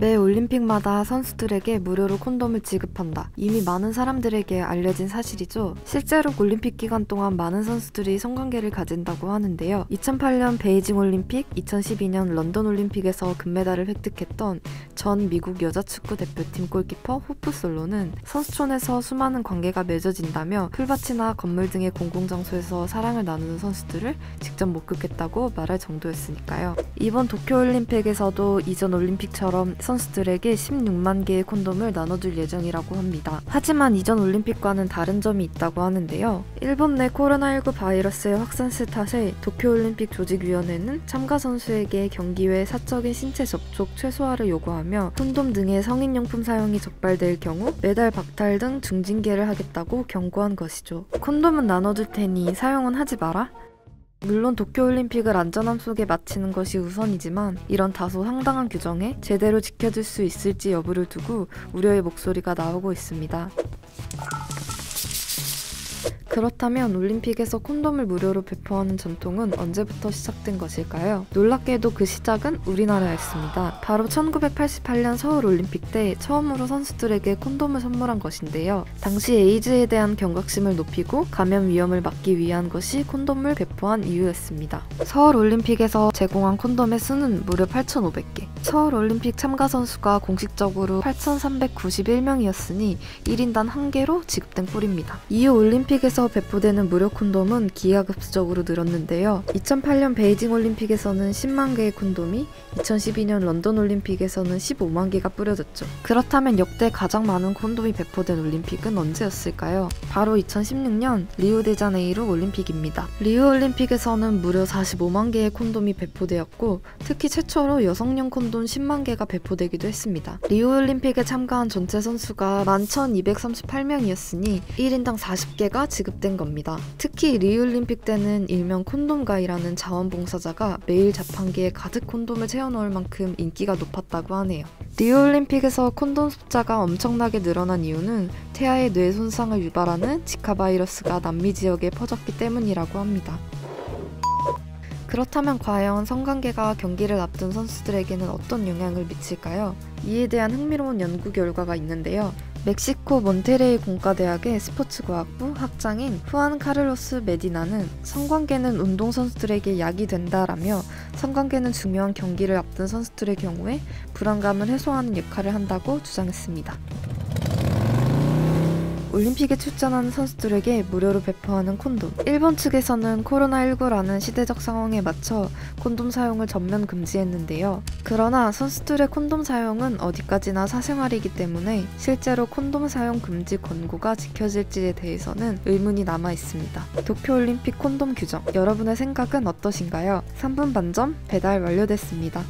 매 올림픽마다 선수들에게 무료로 콘돔을 지급한다. 이미 많은 사람들에게 알려진 사실이죠. 실제로 올림픽 기간 동안 많은 선수들이 성관계를 가진다고 하는데요. 2008년 베이징 올림픽, 2012년 런던 올림픽에서 금메달을 획득했던 전 미국 여자축구 대표팀 골키퍼 호프 솔로는 선수촌에서 수많은 관계가 맺어진다며 풀밭이나 건물 등의 공공장소에서 사랑을 나누는 선수들을 직접 목격했다고 말할 정도였으니까요. 이번 도쿄올림픽에서도 이전 올림픽처럼 선수들에게 16만 개의 콘돔을 나눠줄 예정이라고 합니다. 하지만 이전 올림픽과는 다른 점이 있다고 하는데요. 일본 내 코로나19 바이러스의 확산세 탓에 도쿄올림픽 조직위원회는 참가 선수에게 경기 외 사적인 신체 접촉 최소화를 요구하며 콘돔 등의 성인용품 사용이 적발될 경우 메달 박탈 등 중징계를 하겠다고 경고한 것이죠. 콘돔은 나눠줄 테니 사용은 하지 마라? 물론 도쿄올림픽을 안전함 속에 마치는 것이 우선이지만 이런 다소 황당한 규정에 제대로 지켜질 수 있을지 여부를 두고 우려의 목소리가 나오고 있습니다. 그렇다면 올림픽에서 콘돔을 무료로 배포하는 전통은 언제부터 시작된 것일까요? 놀랍게도 그 시작은 우리나라였습니다. 바로 1988년 서울올림픽 때 처음으로 선수들에게 콘돔을 선물한 것인데요. 당시 에이즈에 대한 경각심을 높이고 감염 위험을 막기 위한 것이 콘돔을 배포한 이유였습니다. 서울올림픽에서 제공한 콘돔의 수는 무려 8,500개. 서울올림픽 참가 선수가 공식적으로 8,391명이었으니 1인당 1개로 지급된 꼴입니다. 이후 올림픽에서 배포되는 무료 콘돔은 기하급수적으로 늘었는데요. 2008년 베이징 올림픽에서는 10만 개의 콘돔이, 2012년 런던 올림픽에서는 15만 개가 뿌려졌죠. 그렇다면 역대 가장 많은 콘돔이 배포된 올림픽은 언제였을까요? 바로 2016년 리우데자네이루 올림픽입니다. 리우 올림픽에서는 무려 45만 개의 콘돔이 배포되었고 특히 최초로 여성용 콘돔 10만 개가 배포되기도 했습니다. 리우 올림픽에 참가한 전체 선수가 11,238명이었으니 1인당 40개가 지급된 겁니다. 특히 리우올림픽 때는 일명 콘돔가이라는 자원봉사자가 매일 자판기에 가득 콘돔을 채워넣을 만큼 인기가 높았다고 하네요. 리우올림픽에서 콘돔 숫자가 엄청나게 늘어난 이유는 태아의 뇌 손상을 유발하는 지카 바이러스가 남미 지역에 퍼졌기 때문이라고 합니다. 그렇다면 과연 성관계가 경기를 앞둔 선수들에게는 어떤 영향을 미칠까요? 이에 대한 흥미로운 연구 결과가 있는데요. 멕시코 몬테레이 공과대학의 스포츠과학부 학장인 후안 카를로스 메디나는 성관계는 운동선수들에게 약이 된다라며 성관계는 중요한 경기를 앞둔 선수들의 경우에 불안감을 해소하는 역할을 한다고 주장했습니다. 올림픽에 출전하는 선수들에게 무료로 배포하는 콘돔. 일본 측에서는 코로나19라는 시대적 상황에 맞춰 콘돔 사용을 전면 금지했는데요. 그러나 선수들의 콘돔 사용은 어디까지나 사생활이기 때문에 실제로 콘돔 사용 금지 권고가 지켜질지에 대해서는 의문이 남아 있습니다. 도쿄올림픽 콘돔 규정, 여러분의 생각은 어떠신가요? 3분 반점 배달 완료됐습니다.